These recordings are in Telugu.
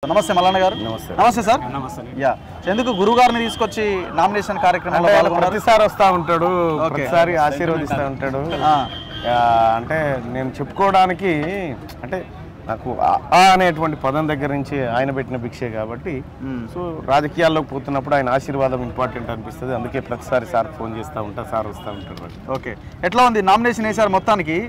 నమస్తే మల్లన్న గారు. నమస్తే సార్. యా ఎందుకు గురువు గారిని తీసుకొచ్చి నామినేషన్ కార్యక్రమంలో పాల్గొన్నారు? ప్రతిసారి వస్తూ ఉంటాడు, ప్రతిసారి ఆశీర్వదిస్తూ ఉంటాడు. అంటే నేను చెప్పుకోవడానికి అంటే నాకు అనేటువంటి పదం దగ్గర నుంచి ఆయన పెట్టిన భిక్షే కాబట్టి సో రాజకీయాల్లోకి పోతున్నప్పుడు ఆయన ఆశీర్వాదం ఇంపార్టెంట్ అనిపిస్తుంది. అందుకే ప్రతిసారి సార్ ఫోన్ చేస్తూ ఉంటా, సార్ వస్తూ ఉంటారు. ఓకే, ఎట్లా ఉంది నామినేషన్ వేసారు మొత్తానికి?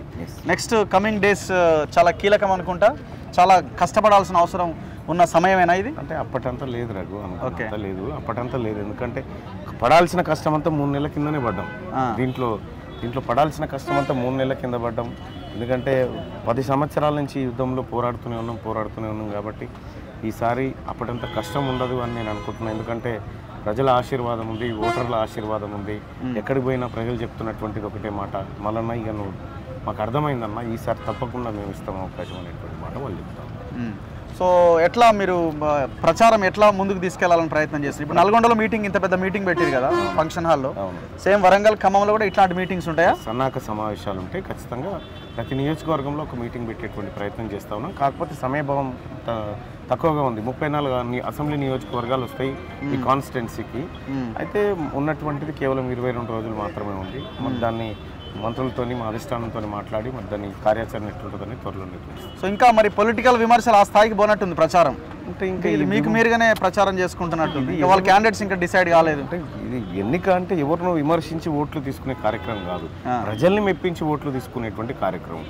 నెక్స్ట్ కమింగ్ డేస్ చాలా కీలకం అనుకుంటా, చాలా కష్టపడాల్సిన అవసరం ఉన్న సమయమేనా ఇది? అంటే అప్పటంతా లేదు రఘు, అంతా లేదు, అప్పటంతా లేదు. ఎందుకంటే పడాల్సిన కష్టం అంతా 3 నెలల కిందనే పడ్డాం. దీంట్లో పడాల్సిన కష్టం అంతా 3 నెలల కింద పడ్డాం. ఎందుకంటే 10 సంవత్సరాల నుంచి యుద్ధంలో పోరాడుతూనే ఉన్నాం కాబట్టి ఈసారి అప్పటంత కష్టం ఉండదు అని నేను అనుకుంటున్నాను. ఎందుకంటే ప్రజల ఆశీర్వాదం ఉంది, ఓటర్ల ఆశీర్వాదం ఉంది. ఎక్కడికి పోయినా ప్రజలు చెప్తున్నటువంటిది ఒకటే మాట, మళ్ళీ ఇక నువ్వు మాకు అర్థమైందమ్మా, ఈసారి తప్పకుండా మేము ఇస్తాం అవకాశం అనేటువంటి మాట వాళ్ళు చెప్తాం. సో ఎట్లా మీరు ప్రచారం ఎట్లా ముందుకు తీసుకెళ్లాలని ప్రయత్నం చేస్తారు? ఇప్పుడు నల్గొండలో మీటింగ్, ఇంత పెద్ద మీటింగ్ పెట్టారు కదా ఫంక్షన్ హాల్లో, సేమ్ వరంగల్ ఖమ్మంలో కూడా ఇట్లాంటి మీటింగ్స్ ఉంటాయా? సన్నాహక సమావేశాలు ఉంటాయి ఖచ్చితంగా. ప్రతి నియోజకవర్గంలో ఒక మీటింగ్ పెట్టేటువంటి ప్రయత్నం చేస్తా ఉన్నాం. కాకపోతే సమయభావం తక్కువగా ఉంది. 34 అసెంబ్లీ నియోజకవర్గాలు వస్తాయి ఈ కాన్స్టిట్యున్సీకి. అయితే ఉన్నటువంటిది కేవలం 22 రోజులు మాత్రమే ఉంది. మరి దాన్ని మంత్రులతో, మా అధిష్టానంతో మాట్లాడి మరి దాని కార్యాచరణ ఎట్లుంటుందని త్వరలో నిర్ణయిస్తాం. సో ఇంకా మరి పొలిటికల్ విమర్శలు ఆ స్థాయికి పోనట్టుంది ప్రచారం. అంటే ఇంకా ఇది మీకు మీరుగానే ప్రచారం చేసుకుంటున్నట్టుంది, వాళ్ళ క్యాండిడేట్స్ ఇంకా డిసైడ్ కాలేదు. అంటే ఇది ఎన్నిక అంటే ఎవరినో విమర్శించి ఓట్లు తీసుకునే కార్యక్రమం కాదు, ప్రజల్ని మెప్పించి ఓట్లు తీసుకునేటువంటి కార్యక్రమం.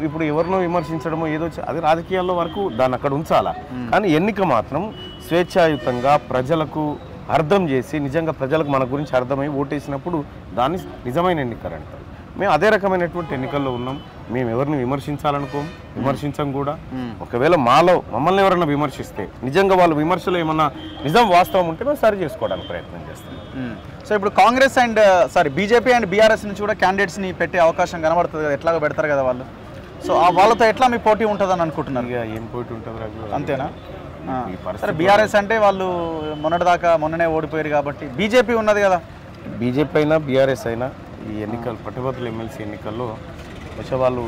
ఇప్పుడు ఎవరినో విమర్శించడమో ఏదో అది రాజకీయాల్లో వరకు దాన్ని అక్కడ ఉంచాలా, కానీ ఎన్నిక మాత్రం స్వేచ్ఛాయుతంగా ప్రజలకు అర్థం చేసి నిజంగా ప్రజలకు మన గురించి అర్థమై ఓటేసినప్పుడు దాన్ని నిజమైన ఎన్నిక అంటారు. మేము అదే రకమైనటువంటి ఎన్నికల్లో ఉన్నాం. మేము ఎవరిని విమర్శించం కూడా. ఒకవేళ మమ్మల్ని ఎవరైనా విమర్శిస్తే నిజంగా వాళ్ళు విమర్శలో ఏమన్నా నిజం వాస్తవం ఉంటే మేము సరి చేసుకోవడానికి ప్రయత్నం చేస్తాం. సో ఇప్పుడు Congress and BJP and BRS నుంచి కూడా క్యాండిడేట్స్ని పెట్టే అవకాశం కనబడుతుంది కదా, ఎట్లాగో పెడతారు కదా వాళ్ళు. సో వాళ్ళతో ఎట్లా మీ పోటీ ఉంటుందని అనుకుంటున్నారు? ఇక ఏం పోటీ ఉంటుంది అంతేనా? సరే, బీఆర్ఎస్ అంటే వాళ్ళు మొన్ననే ఓడిపోయారు కాబట్టి, బీజేపీ ఉన్నది కదా. బీజేపీ అయినా బీఆర్ఎస్ అయినా ఈ ఎన్నికలు పట్టభద్రుల ఎమ్మెల్సీ ఎన్నికల్లో బహుశా వాళ్ళు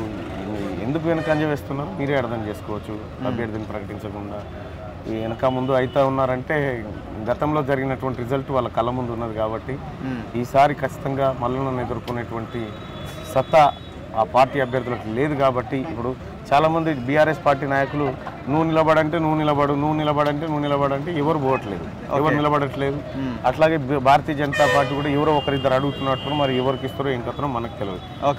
ఎందుకు వెనకంజ వేస్తున్నారు మీరే అర్థం చేసుకోవచ్చు. అభ్యర్థిని ప్రకటించకుండా వెనక ముందు అవుతా ఉన్నారంటే గతంలో జరిగినటువంటి రిజల్ట్ వాళ్ళ కళ్ళ ముందు ఉన్నది కాబట్టి ఈసారి ఖచ్చితంగా మల్లన్నను ఎదుర్కొనేటువంటి సత్తా ఆ పార్టీ అభ్యర్థులకు లేదు. కాబట్టి ఇప్పుడు చాలామంది బీఆర్ఎస్ పార్టీ నాయకులు నువ్వు నిలబడంటే ఎవరు పోవట్లేదు, ఎవరు నిలబడట్లేదు. అట్లాగే భారతీయ జనతా పార్టీ కూడా ఎవరో ఒకరిద్దరు అడుగుతున్నట్టు, మరి ఎవరికి ఇస్తారో ఏం కథనో మనకు తెలియదు. ఓకే.